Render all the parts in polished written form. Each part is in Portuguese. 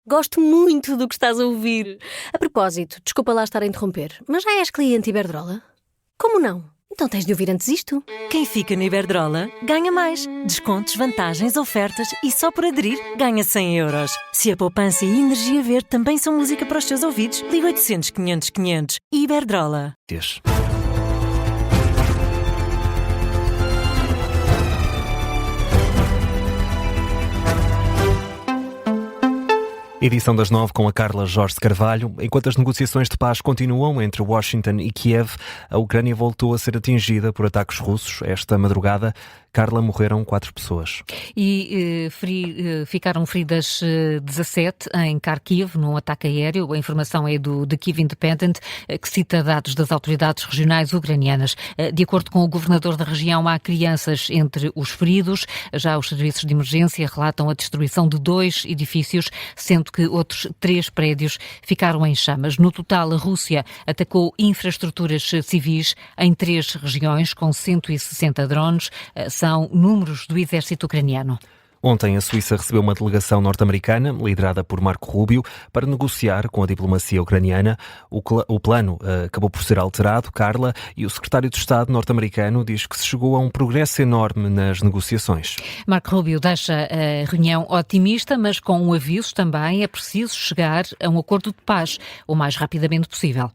Gosto muito do que estás a ouvir. A propósito, desculpa lá estar a interromper, mas já és cliente Iberdrola? Como não? Então tens de ouvir antes isto. Quem fica na Iberdrola ganha mais. Descontos, vantagens, ofertas e só por aderir ganha 100 euros. Se a poupança e a energia verde também são música para os teus ouvidos, liga 800 500 500. Iberdrola. Edição das 9 com a Carla Jorge Carvalho. Enquanto as negociações de paz continuam entre Washington e Kiev, a Ucrânia voltou a ser atingida por ataques russos. Esta madrugada, Carla, morreram 4 pessoas. E ficaram feridas 17 em Kharkiv, num ataque aéreo. A informação é do The Kyiv Independent, que cita dados das autoridades regionais ucranianas. De acordo com o governador da região, há crianças entre os feridos. Já os serviços de emergência relatam a destruição de 2 edifícios, sendo que outros 3 prédios ficaram em chamas. No total, a Rússia atacou infraestruturas civis em 3 regiões, com 160 drones. São números do exército ucraniano. Ontem, a Suíça recebeu uma delegação norte-americana, liderada por Marco Rubio, para negociar com a diplomacia ucraniana. O plano acabou por ser alterado, Carla, e o secretário de Estado norte-americano diz que se chegou a um progresso enorme nas negociações. Marco Rubio deixa a reunião otimista, mas com um aviso também: é preciso chegar a um acordo de paz o mais rapidamente possível.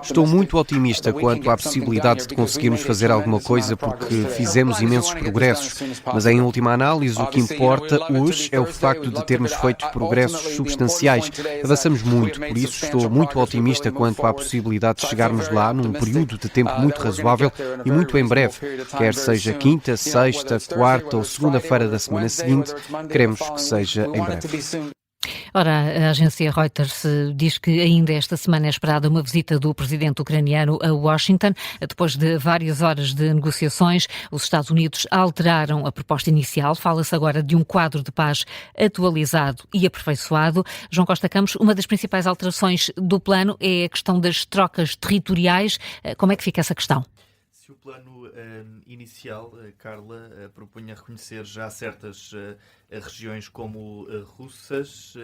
Estou muito otimista quanto à possibilidade de conseguirmos fazer alguma coisa, porque fizemos imensos progressos, mas em última análise o que importa hoje é o facto de termos feito progressos substanciais. Avançamos muito, por isso estou muito otimista quanto à possibilidade de chegarmos lá num período de tempo muito razoável e muito em breve, quer seja quinta, sexta, quarta ou segunda-feira da semana seguinte, queremos que seja em breve. Ora, a agência Reuters diz que ainda esta semana é esperada uma visita do presidente ucraniano a Washington. Depois de várias horas de negociações, os Estados Unidos alteraram a proposta inicial. Fala-se agora de um quadro de paz atualizado e aperfeiçoado. João Costa Campos, uma das principais alterações do plano é a questão das trocas territoriais. Como é que fica essa questão? Se o plano inicial, Carla, propunha reconhecer já certas regiões como russas,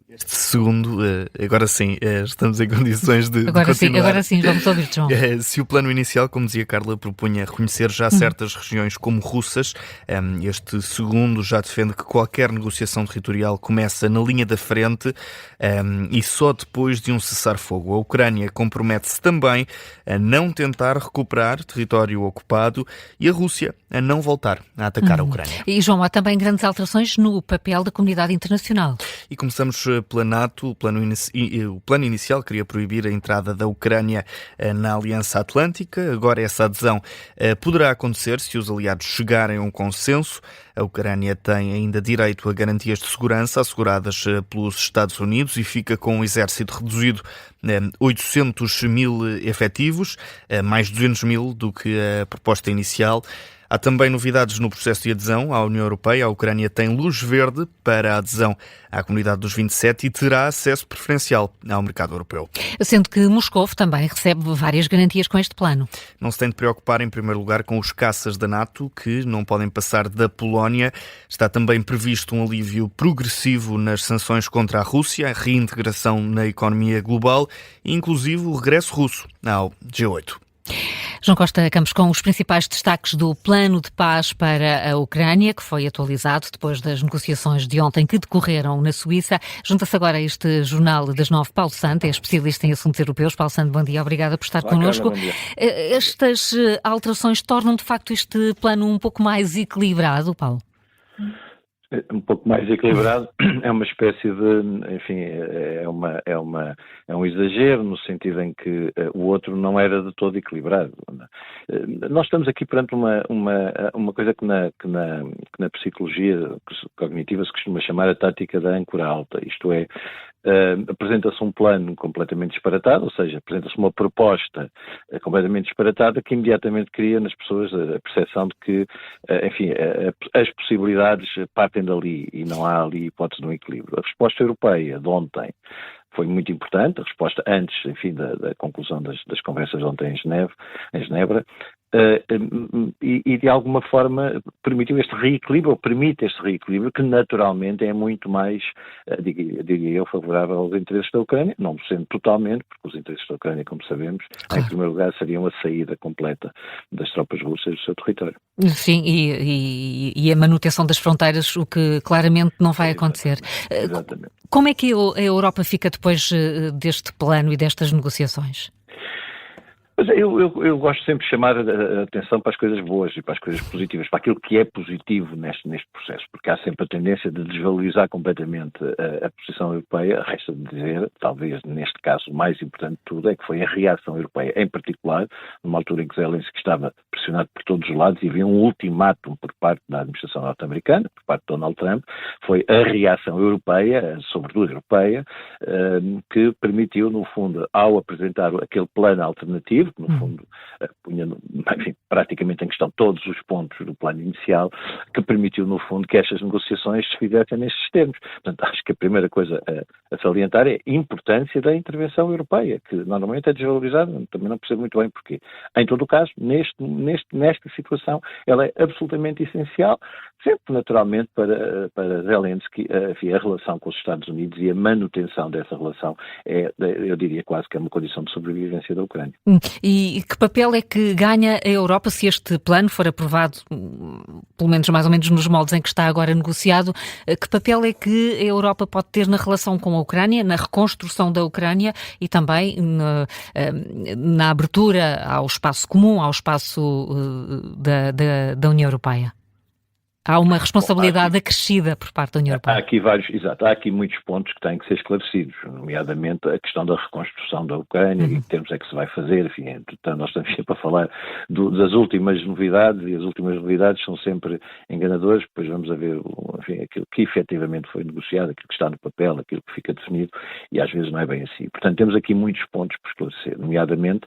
este segundo, agora sim, estamos em condições de continuar. Agora sim, vamos ouvir, João. Se o plano inicial, como dizia Carla, propunha reconhecer já certas regiões como russas, este segundo já defende que qualquer negociação territorial começa na linha da frente e só depois de um cessar-fogo. A Ucrânia compromete-se também a não tentar recuperar território ocupado e a Rússia a não voltar a atacar a Ucrânia. E, João, há também grandes alterações no papel da comunidade internacional. E começamos pela NATO. O plano inicial queria proibir a entrada da Ucrânia na Aliança Atlântica. Agora essa adesão poderá acontecer se os aliados chegarem a um consenso. A Ucrânia tem ainda direito a garantias de segurança asseguradas pelos Estados Unidos e fica com um exército reduzido a 800 mil efetivos, mais 200 mil do que a proposta inicial. Há também novidades no processo de adesão à União Europeia. A Ucrânia tem luz verde para a adesão à comunidade dos 27 e terá acesso preferencial ao mercado europeu. Sendo que Moscovo também recebe várias garantias com este plano. Não se tem de preocupar, em primeiro lugar, com os caças da NATO, que não podem passar da Polónia. Está também previsto um alívio progressivo nas sanções contra a Rússia, a reintegração na economia global e, inclusive, o regresso russo ao G8. João Costa Campos, com os principais destaques do plano de paz para a Ucrânia, que foi atualizado depois das negociações de ontem que decorreram na Suíça. Junta-se agora a este Jornal das 9, Paulo Santo, é especialista em assuntos europeus. Paulo Santo, bom dia, obrigada por estar connosco. Estas alterações tornam, de facto, este plano um pouco mais equilibrado, Paulo? Um pouco mais equilibrado, é uma espécie de, enfim, é um exagero no sentido em que o outro não era de todo equilibrado. Nós estamos aqui perante uma coisa que na psicologia cognitiva se costuma chamar a tática da âncora alta, isto é, apresenta-se um plano completamente disparatado, ou seja, apresenta-se uma proposta completamente disparatada que imediatamente cria nas pessoas a percepção de que, enfim, as possibilidades partem dali e não há ali hipótese de um equilíbrio. A resposta europeia de ontem foi muito importante, a resposta antes, enfim, da conclusão das conversas de ontem em Genebra, e de alguma forma permitiu este reequilíbrio, ou permite este reequilíbrio, que naturalmente é muito mais, diria eu, favorável aos interesses da Ucrânia, não sendo totalmente, porque os interesses da Ucrânia, como sabemos, em primeiro lugar seriam a saída completa das tropas russas do seu território. Sim, e a manutenção das fronteiras, o que claramente não vai acontecer. Exatamente. Como é que a Europa fica depois deste plano e destas negociações? Mas eu gosto sempre de chamar a atenção para as coisas boas e para as coisas positivas, para aquilo que é positivo neste processo, porque há sempre a tendência de desvalorizar completamente a posição europeia. Resta-me dizer, talvez neste caso o mais importante de tudo, é que foi a reação europeia, em particular, numa altura em que Zelensky estava pressionado por todos os lados e havia um ultimátum por parte da administração norte-americana, por parte de Donald Trump, foi a reação europeia, sobretudo europeia, que permitiu, no fundo, ao apresentar aquele plano alternativo, que no fundo punha, enfim, praticamente em questão todos os pontos do plano inicial, que permitiu no fundo que estas negociações se fizessem nestes termos. Portanto, acho que a primeira coisa a salientar é a importância da intervenção europeia, que normalmente é desvalorizada, também não percebo muito bem porquê. Em todo o caso, nesta situação, ela é absolutamente essencial, sempre naturalmente para Zelensky, enfim, a relação com os Estados Unidos e a manutenção dessa relação é, eu diria quase que é uma condição de sobrevivência da Ucrânia. E que papel é que ganha a Europa se este plano for aprovado, pelo menos mais ou menos nos moldes em que está agora negociado? Que papel é que a Europa pode ter na relação com a Ucrânia, na reconstrução da Ucrânia e também na abertura ao espaço comum, ao espaço da União Europeia? Há uma responsabilidade acrescida por parte da União Europeia. Há aqui muitos pontos que têm que ser esclarecidos, nomeadamente a questão da reconstrução da Ucrânia e que termos é que se vai fazer, enfim, nós estamos sempre a falar das últimas novidades e as últimas novidades são sempre enganadoras, depois vamos a ver, enfim, aquilo que efetivamente foi negociado, aquilo que está no papel, aquilo que fica definido e às vezes não é bem assim. Portanto, temos aqui muitos pontos por esclarecer, nomeadamente,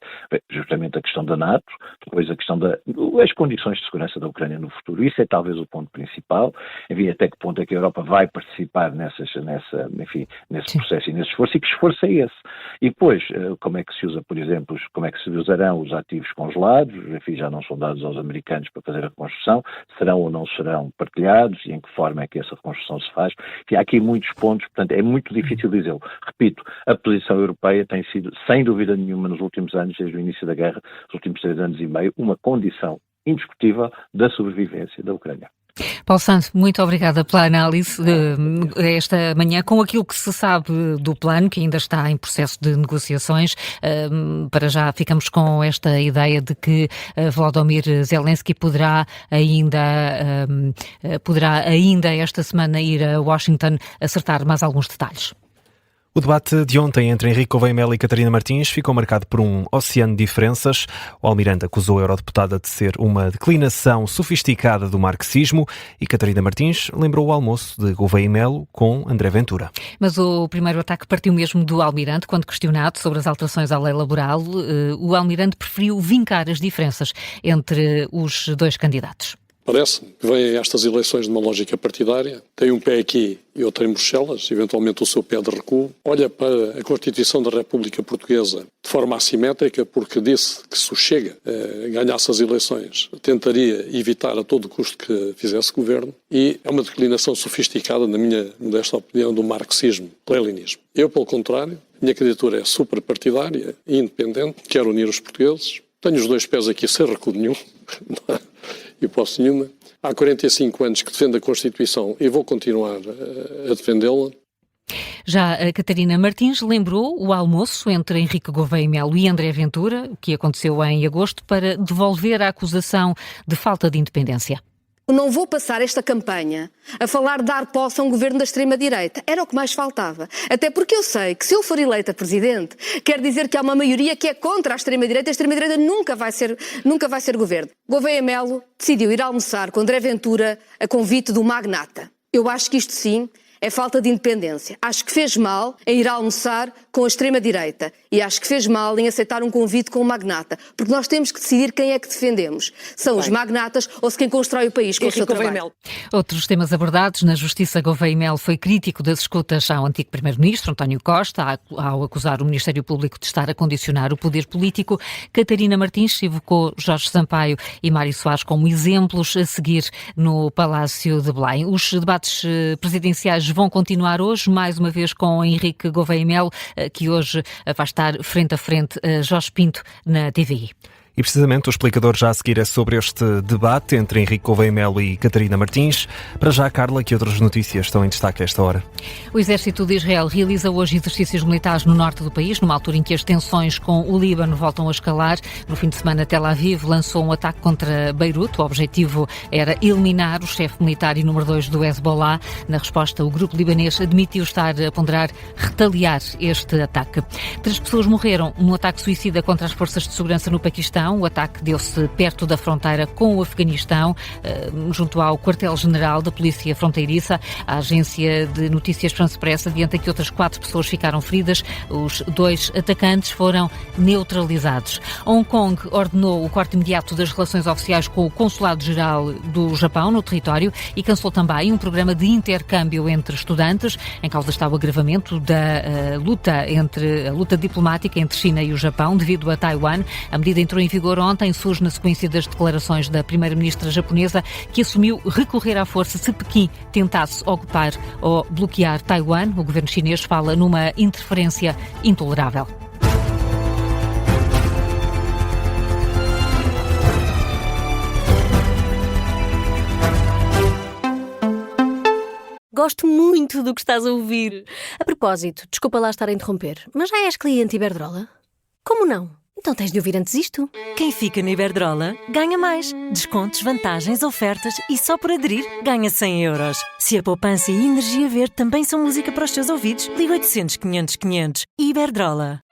justamente a questão da NATO, depois a questão das condições de segurança da Ucrânia no futuro, isso é talvez o ponto principal, enfim, até que ponto é que a Europa vai participar nesse processo e nesse esforço, e que esforço é esse? E depois, como é que se usa, por exemplo, como é que se usarão os ativos congelados, enfim, já não são dados aos americanos para fazer a reconstrução, serão ou não serão partilhados, e em que forma é que essa reconstrução se faz? Enfim, há aqui muitos pontos, portanto, é muito difícil dizê-lo. Repito, a posição europeia tem sido, sem dúvida nenhuma, nos últimos anos, desde o início da guerra, nos últimos 3 anos e meio, uma condição indiscutível da sobrevivência da Ucrânia. Paulo Santos, muito obrigada pela análise esta manhã, com aquilo que se sabe do plano, que ainda está em processo de negociações. Para já ficamos com esta ideia de que Volodymyr Zelensky poderá ainda esta semana ir a Washington acertar mais alguns detalhes. O debate de ontem entre Henrique Gouveia Melo e Catarina Martins ficou marcado por um oceano de diferenças. O Almirante acusou a eurodeputada de ser uma declinação sofisticada do marxismo e Catarina Martins lembrou o almoço de Gouveia Melo com André Ventura. Mas o primeiro ataque partiu mesmo do Almirante, quando questionado sobre as alterações à lei laboral. O Almirante preferiu vincar as diferenças entre os dois candidatos. Parece-me que vem a estas eleições de uma lógica partidária, tem um pé aqui e outro em Bruxelas, eventualmente o seu pé de recuo, olha para a Constituição da República Portuguesa de forma assimétrica, porque disse que se o Chega ganhasse as eleições, tentaria evitar a todo custo que fizesse governo, e é uma declinação sofisticada, na minha modesta opinião, do marxismo-leninismo. Eu, pelo contrário, a minha candidatura é superpartidária e independente, quero unir os portugueses, tenho os dois pés aqui sem recuo nenhum, hipótese nenhuma. Há 45 anos que defendo a Constituição e vou continuar a defendê-la. Já a Catarina Martins lembrou o almoço entre Henrique Gouveia Melo e André Ventura, que aconteceu em agosto, para devolver a acusação de falta de independência. Não vou passar esta campanha a falar de dar posse a um governo da extrema-direita. Era o que mais faltava. Até porque eu sei que se eu for eleita presidente, quer dizer que há uma maioria que é contra a extrema-direita. A extrema-direita nunca vai ser governo. Gouveia Melo decidiu ir almoçar com André Ventura a convite do magnata. Eu acho que isto sim é falta de independência. Acho que fez mal em ir almoçar com a extrema-direita e acho que fez mal em aceitar um convite com um magnata, porque nós temos que decidir quem é que defendemos. São os magnatas ou se quem constrói o país com o seu trabalho. Outros temas abordados na Justiça. Gouveia e Melo foi crítico das escutas ao antigo Primeiro-Ministro, António Costa, ao acusar o Ministério Público de estar a condicionar o poder político. Catarina Martins evocou Jorge Sampaio e Mário Soares como exemplos a seguir no Palácio de Belém. Os debates presidenciais vão continuar hoje, mais uma vez com Henrique Gouveia e Melo, que hoje vai estar frente a frente a Jorge Pinto na TVI. E precisamente o explicador já a seguir é sobre este debate entre Henrique Gouveia e Melo e Catarina Martins. Para já, Carla, que outras notícias estão em destaque a esta hora? O Exército de Israel realiza hoje exercícios militares no norte do país, numa altura em que as tensões com o Líbano voltam a escalar. No fim de semana, Tel Aviv lançou um ataque contra Beirute. O objetivo era eliminar o chefe militar e número 2 do Hezbollah. Na resposta, o grupo libanês admitiu estar a ponderar retaliar este ataque. 3 pessoas morreram num ataque suicida contra as forças de segurança no Paquistão. O ataque deu-se perto da fronteira com o Afeganistão, junto ao quartel-general da Polícia Fronteiriça. A agência de notícias France Press adianta que outras 4 pessoas ficaram feridas. Os 2 atacantes foram neutralizados. Hong Kong ordenou o corte imediato das relações oficiais com o Consulado-Geral do Japão no território e cancelou também um programa de intercâmbio entre estudantes. Em causa está o agravamento da luta diplomática entre China e o Japão devido a Taiwan. A medida entrou em vigor ontem, surge na sequência das declarações da primeira-ministra japonesa, que assumiu recorrer à força se Pequim tentasse ocupar ou bloquear Taiwan. O governo chinês fala numa interferência intolerável. Gosto muito do que estás a ouvir. A propósito, desculpa lá estar a interromper, mas já és cliente Iberdrola? Como não? Então tens de ouvir antes isto. Quem fica na Iberdrola ganha mais. Descontos, vantagens, ofertas e só por aderir ganha 100 euros. Se a poupança e a energia verde também são música para os teus ouvidos, liga 800 500 500. Iberdrola.